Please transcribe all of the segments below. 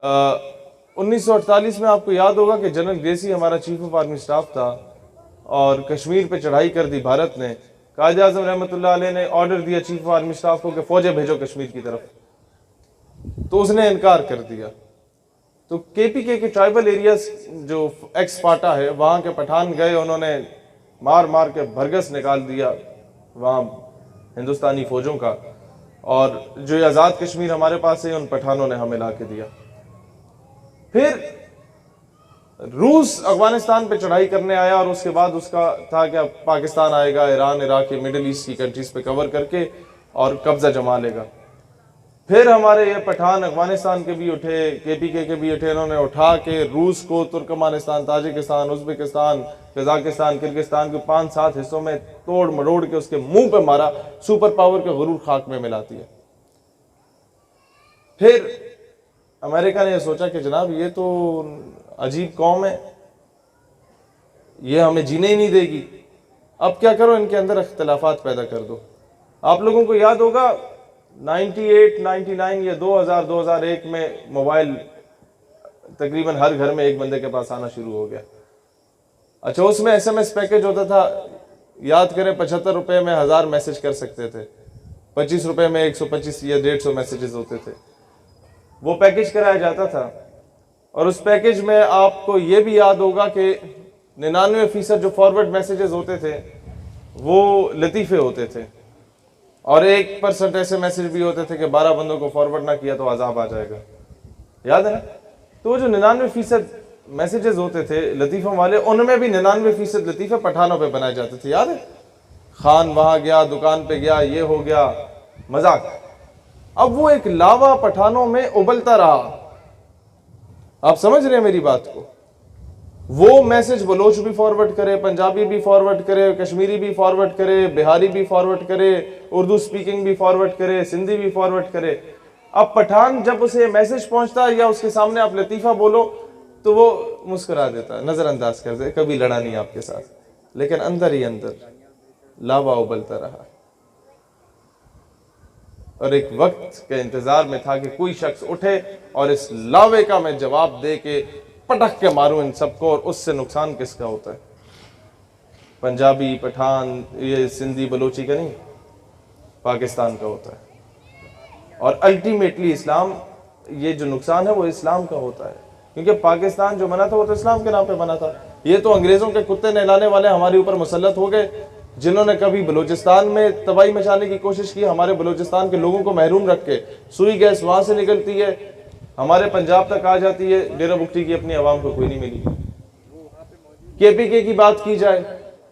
1948 में आपको याद होगा कि जनरल ग्रेसी हमारा चीफ ऑफ आर्मी स्टाफ था और कश्मीर पे चढ़ाई कर दी भारत ने। कायद आज़म रहमतुल्लाह अलैह ने ऑर्डर दिया चीफ ऑफ आर्मी स्टाफ को कि फौजें भेजो कश्मीर की तरफ, तो उसने इनकार कर दिया। तो केपीके के ट्राइबल एरियाज जो एक्स फाटा है वहाँ के पठान गए, उन्होंने मार मार के भरगस निकाल दिया वहाँ हिंदुस्तानी फौजों का, और जो आज़ाद कश्मीर हमारे पास है उन पठानों ने हमें ला के दिया। फिर रूस अफगानिस्तान पे चढ़ाई करने आया और उसके बाद उसका था कि अब पाकिस्तान आएगा, ईरान, इराक, मिडिल ईस्ट की कंट्रीज पे कवर करके और कब्जा जमा लेगा। फिर हमारे ये पठान अफगानिस्तान के भी उठे, केपीके के भी उठे, इन्होंने उठा के रूस को Turkmenistan, Tajikistan, Uzbekistan, Kazakhstan, Kyrgyzstan के 5-7 हिस्सों में तोड़ मरोड़ के उसके मुंह पे मारा, सुपर पावर के गुरूर खाक में मिलाती है। फिर अमेरिका ने यह सोचा कि जनाब ये तो अजीब कौम है, ये हमें जीने ही नहीं देगी, अब क्या करो, इनके अंदर इख्तिलाफात पैदा कर दो। आप लोगों को याद होगा 98, 99 या 2000, 2001 में मोबाइल तकरीबन हर घर में एक बंदे के पास आना शुरू हो गया। अच्छा, उसमें SMS पैकेज होता था, याद करें 75 रुपए में 1000 मैसेज कर सकते थे, 25 रुपए में 125 या 150 मैसेजेस होते थे। वो पैकेज कराया जाता था और उस पैकेज में आपको ये भी याद होगा कि 99% जो फॉरवर्ड मैसेजेस होते थे वो लतीफ़े होते थे और 1% ऐसे मैसेज भी होते थे कि 12 बंदों को फॉरवर्ड ना किया तो अजाब आ जाएगा, याद है ना। तो जो 99% मैसेजेस होते थे लतीफ़ों वाले, उनमें भी 99% लतीफ़े पठानों पे बनाए जाते थे, याद है। खान वहां गया, दुकान पे गया, ये हो गया, मजाक। अब वो एक लावा पठानों में उबलता रहा, आप समझ रहे हैं मेरी बात को। वो मैसेज बलोच भी फॉरवर्ड करे, पंजाबी भी फॉरवर्ड करे, कश्मीरी भी फॉरवर्ड करे, बिहारी भी फॉरवर्ड करे, उर्दू स्पीकिंग भी फॉरवर्ड करे, सिंधी भी फॉरवर्ड करे। अब पठान जब उसे मैसेज पहुंचता या उसके सामने आप लतीफ़ा बोलो तो वो मुस्कुरा देता, नजरअंदाज कर दे, कभी लड़ा नहीं आपके साथ, लेकिन अंदर ही अंदर लावा उबलता रहा। और एक वक्त के इंतजार में था कि कोई शख्स उठे और इस लावे का मैं जवाब दे के पटक के मारूं इन सबको, और उससे नुकसान किसका होता है? पंजाबी, पठान, ये सिंधी बलोची का नहीं, पाकिस्तान का होता है। और अल्टीमेटली इस्लाम, ये जो नुकसान है वो इस्लाम का होता है, क्योंकि पाकिस्तान जो बना था वो तो इस्लाम के नाम पे बना था। ये तो अंग्रेजों के कुत्ते नहलाने वाले हमारे ऊपर मुसल्लत हो गए, जिन्होंने कभी बलूचिस्तान में तबाही मचाने की कोशिश की, हमारे बलूचिस्तान के लोगों को महरूम रख के। सुई गैस वहां से निकलती है, हमारे पंजाब तक आ जाती है, डेरा बुगटी की अपनी आवाम को कोई नहीं मिली। केपीके की बात की जाए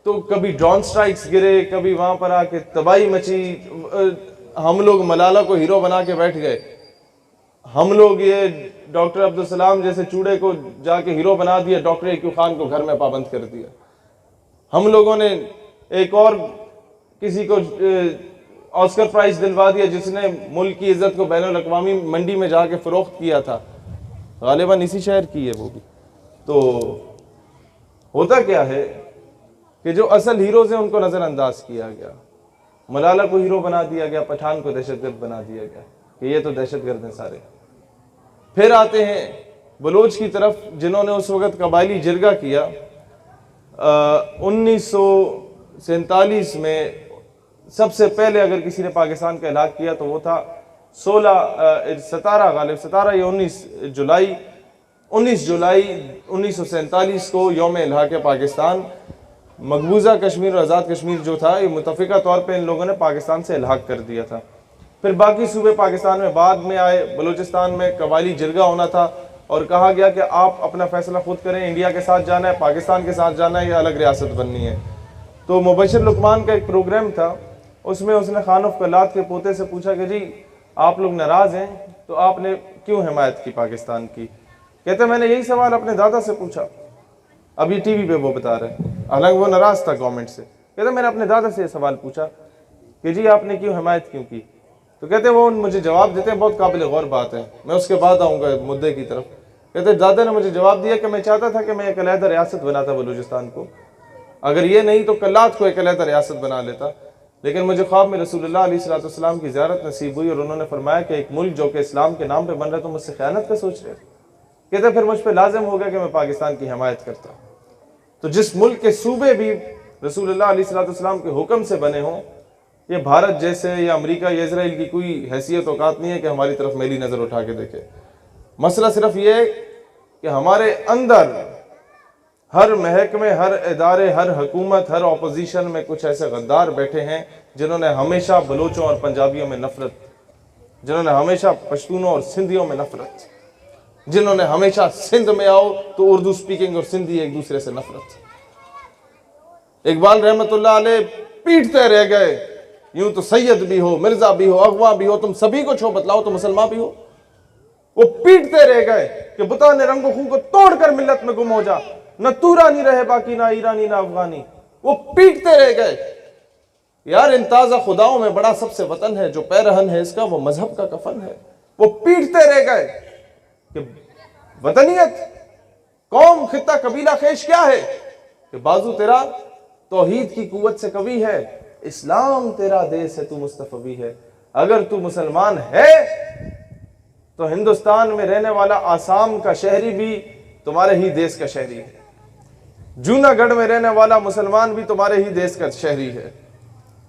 तो कभी ड्रोन स्ट्राइक्स गिरे, कभी वहां पर आके तबाही मची, हम लोग मलाला को हीरो बना के बैठ गए, हम लोग ये डॉक्टर अब्दुल सलाम जैसे चूड़े को जाके हीरो बना दिया, डॉक्टर एक्यू खान को घर में पाबंद कर दिया। हम लोगों ने एक और किसी को ऑस्कर प्राइज दिलवा दिया जिसने मुल्क की इज्जत को बैनुल अक़वामी मंडी में जाके फरोख्त किया था, गालिबन इसी शहर की है वो भी। तो होता क्या है कि जो असल हीरोज हैं उनको नजरअंदाज किया गया, मलाला को हीरो बना दिया गया, पठान को दहशतगर्द बना दिया गया कि ये तो दहशतगर्द हैं सारे। फिर आते हैं बलोच की तरफ, जिन्होंने उस वक्त कबायली जिरगा किया। 1947 में सबसे पहले अगर किसी ने पाकिस्तान का इलाक किया तो वो था 17 या 19 जुलाई 1947 को यौम इल्हाक़ पाकिस्तान। मकबूजा कश्मीर और आज़ाद कश्मीर जो था ये मुतफ़िका तौर पे इन लोगों ने पाकिस्तान से इल्हाक़ कर दिया था। फिर बाकी सूबे पाकिस्तान में बाद में आए। बलूचिस्तान में कबायली जिरगा होना था और कहा गया कि आप अपना फैसला खुद करें, इंडिया के साथ जाना है, पाकिस्तान के साथ जाना है या अलग रियासत बननी है। तो मुबशिर लुकमान का एक प्रोग्राम था, उसमें उसने खानुफ कलात के पोते से पूछा कि जी आप लोग नाराज़ हैं तो आपने क्यों हिमायत की पाकिस्तान की? कहते मैंने यही सवाल अपने दादा से पूछा, अभी टीवी पे वो बता रहे हैं, हालांकि वो नाराज़ था गवर्नमेंट से। कहते मैंने अपने दादा से ये सवाल पूछा कि जी आपने क्यों हिमायत क्यों की? तो कहते वो मुझे जवाब देते हैं, बहुत काबिल गौर बात है, मैं उसके बाद आऊँगा मुद्दे की तरफ। कहते दादा ने मुझे जवाब दिया कि मैं चाहता था कि मैं एक अलहदा रियासत बनाता बलूचिस्तान को, अगर ये नहीं तो कल्लात को एक अलहदा रियासत बना लेता, लेकिन मुझे ख्वाब में रसूलुल्लाह अलैहिस्सलाम की ज़ियारत नसीब हुई और उन्होंने फरमाया कि एक मुल्क जो कि इस्लाम के नाम पे बन रहा है तो मुझसे ख़यानत का सोच रहे। कहते फिर मुझ पर लाजिम हो गया कि मैं पाकिस्तान की हिमायत करता हूँ। तो जिस मुल्क के सूबे भी रसूलुल्लाह अलैहिस्सलाम के हुक्म से बने हों, ये भारत जैसे या अमेरिका या इजराइल की कोई हैसियत औकात नहीं है कि हमारी तरफ मेली नज़र उठा के देखे। मसला सिर्फ ये है कि हमारे अंदर हर महकमे, हर इदारे, हर हुकूमत, हर ऑपोजिशन में कुछ ऐसे गद्दार बैठे हैं जिन्होंने हमेशा बलोचों और पंजाबियों में नफरत, जिन्होंने हमेशा पश्तूनों और सिंधियों में नफरत, जिन्होंने हमेशा सिंध में आओ तो उर्दू स्पीकिंग और सिंधी एक दूसरे से नफरत। इकबाल रहमतुल्लाह अलैह पीटते रह गए, यूं तो सैयद भी हो, मिर्जा भी हो, अगवा भी हो, तुम सभी को छो बतलाओ तो मुसलमान भी हो। वो पीटते रह गए कि बुता ने रंगो खून को तोड़कर मिल्लत में गुम हो जा, न तूरानी रहे बाकी, ना ईरानी ना अफगानी। वो पीटते रह गए। यार इन ताजा खुदाओं में बड़ा सबसे वतन है, जो पैरहन है इसका वो मजहब का कफन है। वो पीटते रह गए कि वतनियत, कौम, खित्ता, कबीला, खेश क्या है कि बाजू तेरा तौहीद की कुव्वत से कवी है, इस्लाम तेरा देश है, तू मुस्तफवी है। अगर तू मुसलमान है तो हिंदुस्तान में रहने वाला आसाम का शहरी भी तुम्हारे ही देश का शहरी है, जूनागढ़ में रहने वाला मुसलमान भी तुम्हारे ही देश का शहरी है,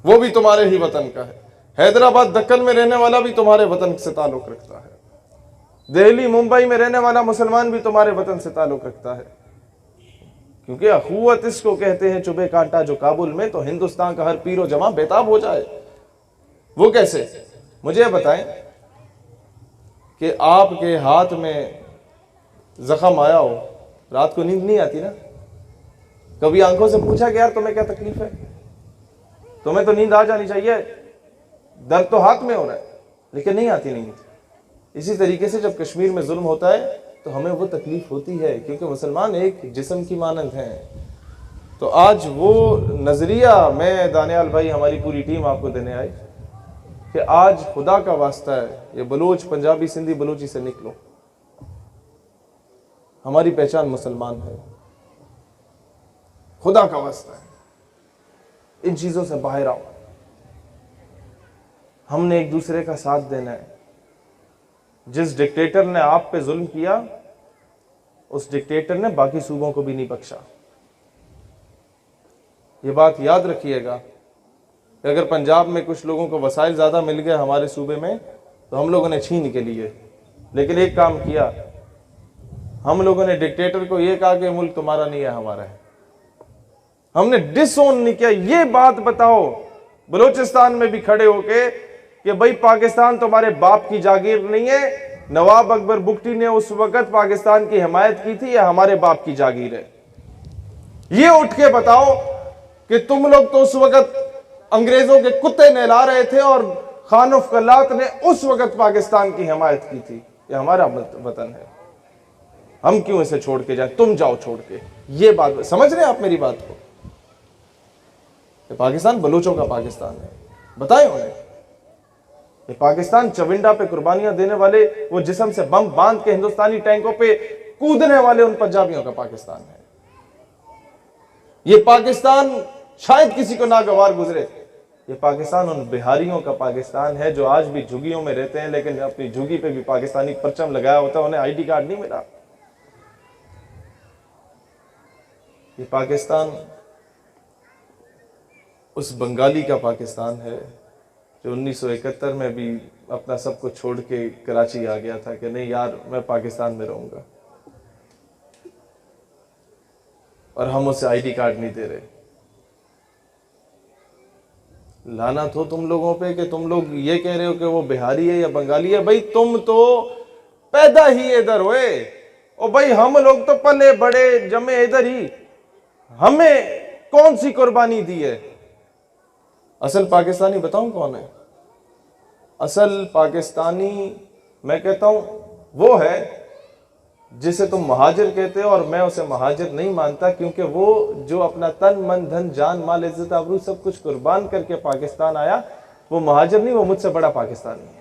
वो भी तुम्हारे ही वतन का है। हैदराबाद दक्कन में रहने वाला भी तुम्हारे वतन से ताल्लुक रखता है। दिल्ली मुंबई में रहने वाला मुसलमान भी तुम्हारे वतन से ताल्लुक रखता है, क्योंकि अखुवत इसको कहते हैं चुभे कांटा जो काबुल में, तो हिंदुस्तान का हर पीरो जमा बेताब हो जाए। वो कैसे, मुझे बताएं कि आपके हाथ में जख्म आया हो, रात को नींद नहीं आती ना? कभी आंखों से पूछा कि यार तुम्हें क्या तकलीफ है? तुम्हें तो नींद आ जानी चाहिए, दर्द तो हाथ में हो रहा है, लेकिन नहीं आती नींद। इसी तरीके से जब कश्मीर में जुल्म होता है तो हमें वो तकलीफ होती है, क्योंकि मुसलमान एक जिस्म की मानंद हैं। तो आज वो नजरिया मैं, दानियाल भाई, हमारी पूरी टीम आपको देने आई कि आज खुदा का वास्ता है, ये बलोच, पंजाबी, सिंधी, बलोची से निकलो। हमारी पहचान मुसलमान है, खुदा का वास्ता है, इन चीजों से बाहर आओ। हमने एक दूसरे का साथ देना है। जिस डिक्टेटर ने आप पे जुल्म किया, उस डिक्टेटर ने बाकी सूबों को भी नहीं बख्शा। ये बात याद रखिएगा कि अगर पंजाब में कुछ लोगों को वसाइल ज्यादा मिल गए हमारे सूबे में, तो हम लोगों ने छीन के लिए, लेकिन एक काम किया, हम लोगों ने डिक्टेटर को यह कहा कि मुल्क तुम्हारा नहीं है, हमारा है। हमने डिसोन नहीं किया। ये बात बताओ बलूचिस्तान में भी खड़े होके कि भाई पाकिस्तान तुम्हारे बाप की जागीर नहीं है, नवाब अकबर बुगटी ने उस वक्त पाकिस्तान की हिमायत की थी, या हमारे बाप की जागीर है? ये उठ के बताओ कि तुम लोग तो उस वक्त अंग्रेजों के कुत्ते नहला रहे थे और खानुफ कल्लात ने उस वक्त पाकिस्तान की हिमायत की थी। ये हमारा वतन है, हम क्यों इसे छोड़ के जाए? तुम जाओ छोड़ के। ये बात समझ रहे हैं आप मेरी बात को? पाकिस्तान बलूचों का पाकिस्तान है, बताएं उन्हें। ये पाकिस्तान चविंडा पे कुर्बानियां देने वाले, वो जिस्म से बम बांध के हिंदुस्तानी टैंकों पे कूदने वाले उन पंजाबियों का पाकिस्तान है। ये पाकिस्तान शायद किसी को नागवार गुजरे, ये पाकिस्तान उन बिहारियों का पाकिस्तान है जो आज भी झुग्गियों में रहते हैं, लेकिन अपनी झुग्गी पे भी पाकिस्तानी परचम लगाया होता है, उन्हें आईडी कार्ड नहीं मिला। ये पाकिस्तान उस बंगाली का पाकिस्तान है जो 1971 में भी अपना सब कुछ छोड़ के कराची आ गया था कि नहीं यार मैं पाकिस्तान में रहूंगा, और हम उसे आईडी कार्ड नहीं दे रहे। लानत हो तुम लोगों पे कि तुम लोग ये कह रहे हो कि वो बिहारी है या बंगाली है। भाई तुम तो पैदा ही इधर हुए, और भाई हम लोग तो पले बड़े जमे इधर ही, हमें कौन सी कुर्बानी दी है? असल पाकिस्तानी बताऊं कौन है? असल पाकिस्तानी मैं कहता हूं वो है जिसे तुम महाजिर कहते हो, और मैं उसे महाजिर नहीं मानता, क्योंकि वो जो अपना तन मन धन जान माल इज्जत आबरू सब कुछ कुर्बान करके पाकिस्तान आया, वो महाजिर नहीं, वो मुझसे बड़ा पाकिस्तानी है।